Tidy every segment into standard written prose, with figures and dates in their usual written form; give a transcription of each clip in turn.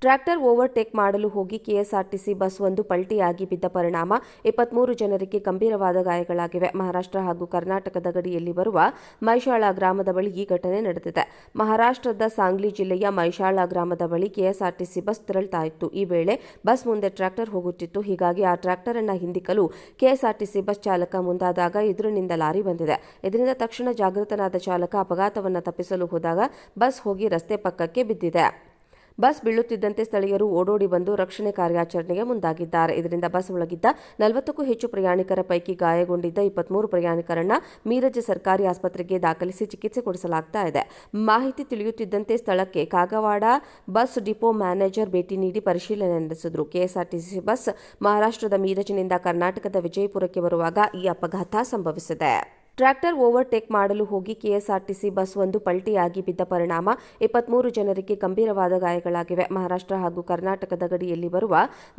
Tractor overtake ಮಾಡಲು ಹೋಗಿ KSRTC bus ಒಂದು ಪಲ್ಟಿಯಾಗಿ ಬಿದ್ದ ಪರಿಣಾಮ 23 ಜನರಿಗೆ ಗಂಭೀರವಾದ ಗಾಯಗಳಾಗಿವೆ. ಮಹಾರಾಷ್ಟ್ರ ಹಾಗೂ ಕರ್ನಾಟಕದ ಗಡಿಯಲ್ಲಿ ಬರುವ ಮೈಶಾಳ ಗ್ರಾಮದ ಬಳಿ ಈ ಘಟನೆ ನಡೆದಿದೆ. ಮಹಾರಾಷ್ಟ್ರದ ಸಾಂಗ್ಲಿ ಜಿಲ್ಲೆಯ ಮೈಶಾಳ ಗ್ರಾಮದ ಬಳಿ ಕೆಎಸ್ಆರ್ಟಿಸಿ ಬಸ್ ತೆರಳುತ್ತಾ ಇತ್ತು. ಈ ವೇಳೆ ಬಸ್ ಮುಂದೆ ಟ್ರ್ಯಾಕ್ಟರ್ ಹೋಗುತ್ತಿತ್ತು. ಹೀಗಾಗಿ ಆ ಟ್ರ್ಯಾಕ್ಟರ್ ಅನ್ನು ಹಿಂದಿಕ್ಕಲು ಕೆಎಸ್ಆರ್ಟಿಸಿ ಬಸ್ ಚಾಲಕ ಮುಂದಾದಾಗ ಎದುರಿನಿಂದ ಲಾರಿ ಬಂದಿದೆ. ಇದರಿಂದ ತಕ್ಷಣ ಜಾಗೃತನಾದ ಚಾಲಕ ಅಪಘಾತವನ್ನು ತಪ್ಪಿಸಲು ಹೋದಾಗ ಬಸ್ ಹೋಗಿ ರಸ್ತೆ ಪಕ್ಕಕ್ಕೆ ಬಿದ್ದಿದೆ. ಬಸ್ ಬೀಳುತ್ತಿದ್ದಂತೆ ಸ್ಥಳೀಯರು ಓಡೋಡಿ ಬಂದು ರಕ್ಷಣೆ ಕಾರ್ಯಾಚರಣೆಗೆ ಮುಂದಾಗಿದ್ದಾರೆ. ಇದರಿಂದ ಬಸ್ ಒಳಗಿದ್ದ 40ಕ್ಕೂ ಹೆಚ್ಚು ಪ್ರಯಾಣಿಕರ ಪೈಕಿ ಗಾಯಗೊಂಡಿದ್ದ 23 ಪ್ರಯಾಣಿಕರನ್ನ ಮೀರಜ್ ಸರ್ಕಾರಿ ಆಸ್ಪತ್ರೆಗೆ ದಾಖಲಿಸಿ ಚಿಕಿತ್ಸೆ ಕೊಡಿಸಲಾಗ್ತಾ ಇದೆ. ಮಾಹಿತಿ ತಿಳಿಯುತ್ತಿದ್ದಂತೆ ಸ್ಥಳಕ್ಕೆ ಕಾಗವಾಡ ಬಸ್ ಡಿಪೋ ಮ್ಯಾನೇಜರ್ ಭೇಟಿ ನೀಡಿ ಪರಿಶೀಲನೆ ನಡೆಸಿದರು. ಕೆಎಸ್ಆರ್ಟಿಸಿ ಬಸ್ ಮಹಾರಾಷ್ಟ್ರದ ಮೀರಜ್ನಿಂದ ಕರ್ನಾಟಕದ ವಿಜಯಪುರಕ್ಕೆ ಬರುವಾಗ ಈ ಅಪಘಾತ ಸಂಭವಿಸಿದೆ. ಟ್ರ್ಯಾಕ್ಟರ್ ಓವರ್ಟೇಕ್ ಮಾಡಲು ಹೋಗಿ ಕೆಎಸ್ಆರ್ಟಿಸಿ ಬಸ್ ಒಂದು ಪಲ್ಟಿಯಾಗಿ ಬಿದ್ದ ಪರಿಣಾಮ 23 ಜನರಿಗೆ ಗಂಭೀರವಾದ ಗಾಯಗಳಾಗಿವೆ. ಮಹಾರಾಷ್ಟ್ರ ಹಾಗೂ ಕರ್ನಾಟಕದ ಗಡಿಯಲ್ಲಿ ಬರುವ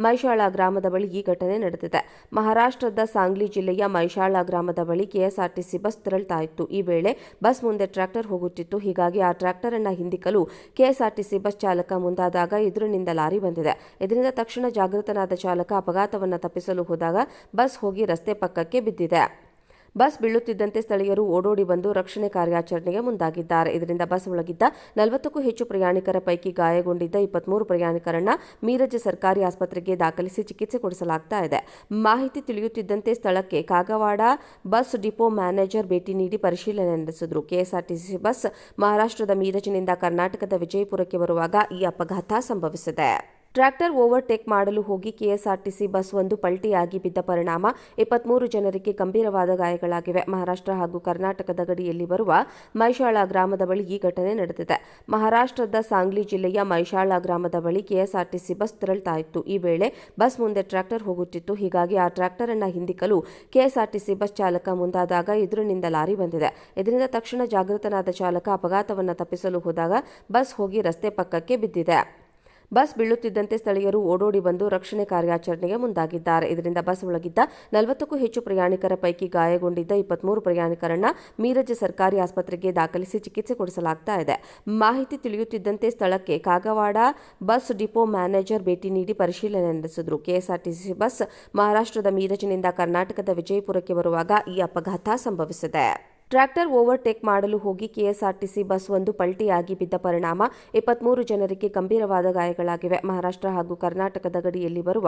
ಮೈಶಾಳ ಗ್ರಾಮದ ಬಳಿ ಈ ಘಟನೆ ನಡೆದಿದೆ. ಮಹಾರಾಷ್ಟ್ರದ ಸಾಂಗ್ಲಿ ಜಿಲ್ಲೆಯ ಮೈಶಾಳ ಗ್ರಾಮದ ಬಳಿ ಕೆಎಸ್ಆರ್ಟಿಸಿ ಬಸ್ ತೆರಳುತ್ತಾ ಇತ್ತು. ಈ ವೇಳೆ ಬಸ್ ಮುಂದೆ ಟ್ರ್ಯಾಕ್ಟರ್ ಹೋಗುತ್ತಿತ್ತು. ಹೀಗಾಗಿ ಆ ಟ್ರ್ಯಾಕ್ಟರ್ ಅನ್ನು ಹಿಂದಿಕ್ಕಲು ಕೆಎಸ್ಆರ್ಟಿಸಿ ಬಸ್ ಚಾಲಕ ಮುಂದಾದಾಗ ಎದುರಿನಿಂದ ಲಾರಿ ಬಂದಿದೆ. ಇದರಿಂದ ತಕ್ಷಣ ಜಾಗೃತನಾದ ಚಾಲಕ ಅಪಘಾತವನ್ನು ತಪ್ಪಿಸಲು ಹೋದಾಗ ಬಸ್ ಹೋಗಿ ರಸ್ತೆ ಪಕ್ಕಕ್ಕೆ ಬಿದ್ದಿದೆ. ಬಸ್ ಬೀಳುತ್ತಿದ್ದಂತೆ ಸ್ಥಳೀಯರು ಓಡೋಡಿ ಬಂದು ರಕ್ಷಣೆ ಕಾರ್ಯಾಚರಣೆಗೆ ಮುಂದಾಗಿದ್ದಾರೆ. ಇದರಿಂದ ಬಸ್ ಒಳಗಿದ್ದ 40ಕ್ಕೂ ಹೆಚ್ಚು ಪ್ರಯಾಣಿಕರ ಪೈಕಿ ಗಾಯಗೊಂಡಿದ್ದ 23 ಪ್ರಯಾಣಿಕರನ್ನ ಮೀರಜ್ ಸರ್ಕಾರಿ ಆಸ್ಪತ್ರೆಗೆ ದಾಖಲಿಸಿ ಚಿಕಿತ್ಸೆ ಕೊಡಿಸಲಾಗ್ತಾ ಇದೆ. ಮಾಹಿತಿ ತಿಳಿಯುತ್ತಿದ್ದಂತೆ ಸ್ಥಳಕ್ಕೆ ಕಾಗವಾಡ ಬಸ್ ಡಿಪೋ ಮ್ಯಾನೇಜರ್ ಭೇಟಿ ನೀಡಿ ಪರಿಶೀಲನೆ ನಡೆಸಿದರು. ಕೆಎಸ್ಆರ್ಟಿಸಿ ಬಸ್ ಮಹಾರಾಷ್ಟ್ರದ ಮೀರಜ್ನಿಂದ ಕರ್ನಾಟಕದ ವಿಜಯಪುರಕ್ಕೆ ಬರುವಾಗ ಈ ಅಪಘಾತ ಸಂಭವಿಸಿದೆ. ಟ್ರ್ಯಾಕ್ಟರ್ ಓವರ್ಟೇಕ್ ಮಾಡಲು ಹೋಗಿ ಕೆಎಸ್ಆರ್ಟಿಸಿ ಬಸ್ ಒಂದು ಪಲ್ಟಿಯಾಗಿ ಬಿದ್ದ ಪರಿಣಾಮ 23 ಜನರಿಗೆ ಗಂಭೀರವಾದ ಗಾಯಗಳಾಗಿವೆ. ಮಹಾರಾಷ್ಟ್ರ ಹಾಗೂ ಕರ್ನಾಟಕದ ಗಡಿಯಲ್ಲಿ ಬರುವ ಮೈಶಾಳ ಗ್ರಾಮದ ಬಳಿ ಈ ಘಟನೆ ನಡೆದಿದೆ. ಮಹಾರಾಷ್ಟ್ರದ ಸಾಂಗ್ಲಿ ಜಿಲ್ಲೆಯ ಮೈಶಾಳ ಗ್ರಾಮದ ಬಳಿ ಕೆಎಸ್ಆರ್ಟಿಸಿ ಬಸ್ ತೆರಳುತ್ತಾ ಇತ್ತು. ಈ ವೇಳೆ ಬಸ್ ಮುಂದೆ ಟ್ರ್ಯಾಕ್ಟರ್ ಹೋಗುತ್ತಿತ್ತು. ಹೀಗಾಗಿ ಆ ಟ್ರ್ಯಾಕ್ಟರ್ ಅನ್ನು ಹಿಂದಿಕ್ಕಲು ಕೆಎಸ್ಆರ್ಟಿಸಿ ಬಸ್ ಚಾಲಕ ಮುಂದಾದಾಗ ಎದುರಿನಿಂದ ಲಾರಿ ಬಂದಿದೆ. ಇದರಿಂದ ತಕ್ಷಣ ಜಾಗೃತನಾದ ಚಾಲಕ ಅಪಘಾತವನ್ನು ತಪ್ಪಿಸಲು ಹೋದಾಗ ಬಸ್ ಹೋಗಿ ರಸ್ತೆ ಪಕ್ಕಕ್ಕೆ ಬಿದ್ದಿದೆ. ಬಸ್ ಬೀಳುತ್ತಿದ್ದಂತೆ ಸ್ಥಳೀಯರು ಓಡೋಡಿ ಬಂದು ರಕ್ಷಣೆ ಕಾರ್ಯಾಚರಣೆಗೆ ಮುಂದಾಗಿದ್ದಾರೆ. ಇದರಿಂದ ಬಸ್ ಒಳಗಿದ್ದ 40ಕ್ಕೂ ಹೆಚ್ಚು ಪ್ರಯಾಣಿಕರ ಪೈಕಿ ಗಾಯಗೊಂಡಿದ್ದ 23 ಪ್ರಯಾಣಿಕರನ್ನ ಮೀರಜ್ ಸರ್ಕಾರಿ ಆಸ್ಪತ್ರೆಗೆ ದಾಖಲಿಸಿ ಚಿಕಿತ್ಸೆ ಕೊಡಿಸಲಾಗ್ತಾ ಇದೆ. ಮಾಹಿತಿ ತಿಳಿಯುತ್ತಿದ್ದಂತೆ ಸ್ಥಳಕ್ಕೆ ಕಾಗವಾಡ ಬಸ್ ಡಿಪೋ ಮ್ಯಾನೇಜರ್ ಭೇಟಿ ನೀಡಿ ಪರಿಶೀಲನೆ ನಡೆಸಿದರು. ಕೆಎಸ್ಆರ್ಟಿಸಿ ಬಸ್ ಮಹಾರಾಷ್ಟ್ರದ ಮೀರಜ್ನಿಂದ ಕರ್ನಾಟಕದ ವಿಜಯಪುರಕ್ಕೆ ಬರುವಾಗ ಈ ಅಪಘಾತ ಸಂಭವಿಸಿದೆ. ಟ್ರ್ಯಾಕ್ಟರ್ ಓವರ್ಟೇಕ್ ಮಾಡಲು ಹೋಗಿ ಕೆಎಸ್ಆರ್ಟಿಸಿ ಬಸ್ ಒಂದು ಪಲ್ಟಿಯಾಗಿ ಬಿದ್ದ ಪರಿಣಾಮ 23 ಜನರಿಗೆ ಗಂಭೀರವಾದ ಗಾಯಗಳಾಗಿವೆ. ಮಹಾರಾಷ್ಟ್ರ ಹಾಗೂ ಕರ್ನಾಟಕದ ಗಡಿಯಲ್ಲಿ ಬರುವ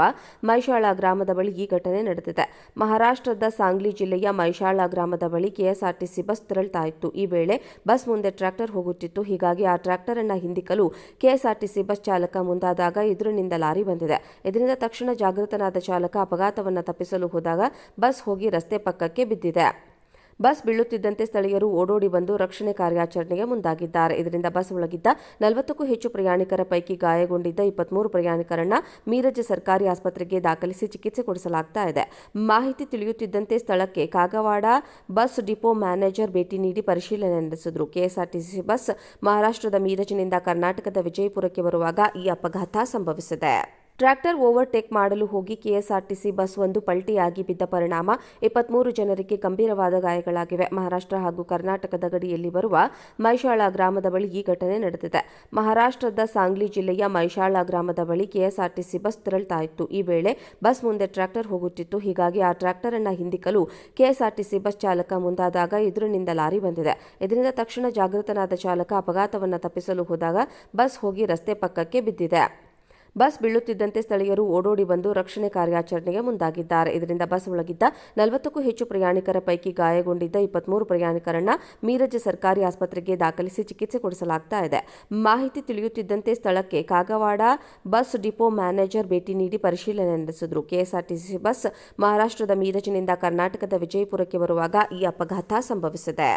ಮೈಶಾಳ ಗ್ರಾಮದ ಬಳಿ ಈ ಘಟನೆ ನಡೆದಿದೆ. ಮಹಾರಾಷ್ಟ್ರದ ಸಾಂಗ್ಲಿ ಜಿಲ್ಲೆಯ ಮೈಶಾಳ ಗ್ರಾಮದ ಬಳಿ ಕೆಎಸ್ಆರ್ಟಿಸಿ ಬಸ್ ತೆರಳುತ್ತಾ ಇತ್ತು. ಈ ವೇಳೆ ಬಸ್ ಮುಂದೆ ಟ್ರ್ಯಾಕ್ಟರ್ ಹೋಗುತ್ತಿತ್ತು. ಹೀಗಾಗಿ ಆ ಟ್ರ್ಯಾಕ್ಟರ್ ಅನ್ನು ಹಿಂದಿಕ್ಕಲು ಕೆಎಸ್ಆರ್ಟಿಸಿ ಬಸ್ ಚಾಲಕ ಮುಂದಾದಾಗ ಎದುರಿನಿಂದ ಲಾರಿ ಬಂದಿದೆ. ಇದರಿಂದ ತಕ್ಷಣ ಜಾಗೃತನಾದ ಚಾಲಕ ಅಪಘಾತವನ್ನು ತಪ್ಪಿಸಲು ಹೋದಾಗ ಬಸ್ ಹೋಗಿ ರಸ್ತೆ ಪಕ್ಕಕ್ಕೆ ಬಿದ್ದಿದೆ. ಬಸ್ ಬೀಳುತ್ತಿದ್ದಂತೆ ಸ್ಥಳೀಯರು ಓಡೋಡಿ ಬಂದು ರಕ್ಷಣೆ ಕಾರ್ಯಾಚರಣೆಗೆ ಮುಂದಾಗಿದ್ದಾರೆ. ಇದರಿಂದ ಬಸ್ ಒಳಗಿದ್ದ 40ಕ್ಕೂ ಹೆಚ್ಚು ಪ್ರಯಾಣಿಕರ ಪೈಕಿ ಗಾಯಗೊಂಡಿದ್ದ 23 ಪ್ರಯಾಣಿಕರನ್ನ ಮೀರಜ್ ಸರ್ಕಾರಿ ಆಸ್ಪತ್ರೆಗೆ ದಾಖಲಿಸಿ ಚಿಕಿತ್ಸೆ ಕೊಡಿಸಲಾಗ್ತಾ ಇದೆ. ಮಾಹಿತಿ ತಿಳಿಯುತ್ತಿದ್ದಂತೆ ಸ್ಥಳಕ್ಕೆ ಕಾಗವಾಡ ಬಸ್ ಡಿಪೋ ಮ್ಯಾನೇಜರ್ ಭೇಟಿ ನೀಡಿ ಪರಿಶೀಲನೆ ನಡೆಸಿದರು. ಕೆಎಸ್ಆರ್ಟಿಸಿ ಬಸ್ ಮಹಾರಾಷ್ಟ್ರದ ಮೀರಜ್ನಿಂದ ಕರ್ನಾಟಕದ ವಿಜಯಪುರಕ್ಕೆ ಬರುವಾಗ ಈ ಅಪಘಾತ ಸಂಭವಿಸಿದೆ. ಟ್ರ್ಯಾಕ್ಟರ್ ಓವರ್ಟೇಕ್ ಮಾಡಲು ಹೋಗಿ ಕೆಎಸ್ಆರ್ಟಿಸಿ ಬಸ್ ಒಂದು ಪಲ್ಟಿಯಾಗಿ ಬಿದ್ದ ಪರಿಣಾಮ 23 ಜನರಿಗೆ ಗಂಭೀರವಾದ ಗಾಯಗಳಾಗಿವೆ. ಮಹಾರಾಷ್ಟ್ರ ಹಾಗೂ ಕರ್ನಾಟಕದ ಗಡಿಯಲ್ಲಿ ಬರುವ ಮೈಶಾಳ ಗ್ರಾಮದ ಬಳಿ ಈ ಘಟನೆ ನಡೆದಿದೆ. ಮಹಾರಾಷ್ಟ್ರದ ಸಾಂಗ್ಲಿ ಜಿಲ್ಲೆಯ ಮೈಶಾಳ ಗ್ರಾಮದ ಬಳಿ ಕೆಎಸ್ಆರ್ಟಿಸಿ ಬಸ್ ತೆರಳುತ್ತಾ ಇತ್ತು. ಈ ವೇಳೆ ಬಸ್ ಮುಂದೆ ಟ್ರ್ಯಾಕ್ಟರ್ ಹೋಗುತ್ತಿತ್ತು. ಹೀಗಾಗಿ ಆ ಟ್ರ್ಯಾಕ್ಟರ್ ಅನ್ನು ಹಿಂದಿಕ್ಕಲು ಕೆಎಸ್ಆರ್ಟಿಸಿ ಬಸ್ ಚಾಲಕ ಮುಂದಾದಾಗ ಎದುರಿನಿಂದ ಲಾರಿ ಬಂದಿದೆ. ಇದರಿಂದ ತಕ್ಷಣ ಜಾಗೃತನಾದ ಚಾಲಕ ಅಪಘಾತವನ್ನು ತಪ್ಪಿಸಲು ಹೋದಾಗ ಬಸ್ ಹೋಗಿ ರಸ್ತೆ ಪಕ್ಕಕ್ಕೆ ಬಿದ್ದಿದೆ. ಬಸ್ ಬೀಳುತ್ತಿದ್ದಂತೆ ಸ್ಥಳೀಯರು ಓಡೋಡಿ ಬಂದು ರಕ್ಷಣೆ ಕಾರ್ಯಾಚರಣೆಗೆ ಮುಂದಾಗಿದ್ದಾರೆ. ಇದರಿಂದ ಬಸ್ ಒಳಗಿದ್ದ 40ಕ್ಕೂ ಹೆಚ್ಚು ಪ್ರಯಾಣಿಕರ ಪೈಕಿ ಗಾಯಗೊಂಡಿದ್ದ 23 ಪ್ರಯಾಣಿಕರನ್ನ ಮೀರಜ್ ಸರ್ಕಾರಿ ಆಸ್ಪತ್ರೆಗೆ ದಾಖಲಿಸಿ ಚಿಕಿತ್ಸೆ ಕೊಡಿಸಲಾಗ್ತಾ ಇದೆ. ಮಾಹಿತಿ ತಿಳಿಯುತ್ತಿದ್ದಂತೆ ಸ್ಥಳಕ್ಕೆ ಕಾಗವಾಡ ಬಸ್ ಡಿಪೋ ಮ್ಯಾನೇಜರ್ ಭೇಟಿ ನೀಡಿ ಪರಿಶೀಲನೆ ನಡೆಸಿದರು. ಕೆಎಸ್ಆರ್ಟಿಸಿ ಬಸ್ ಮಹಾರಾಷ್ಟ್ರದ ಮೀರಜ್ನಿಂದ ಕರ್ನಾಟಕದ ವಿಜಯಪುರಕ್ಕೆ ಬರುವಾಗ ಈ ಅಪಘಾತ ಸಂಭವಿಸಿದೆ.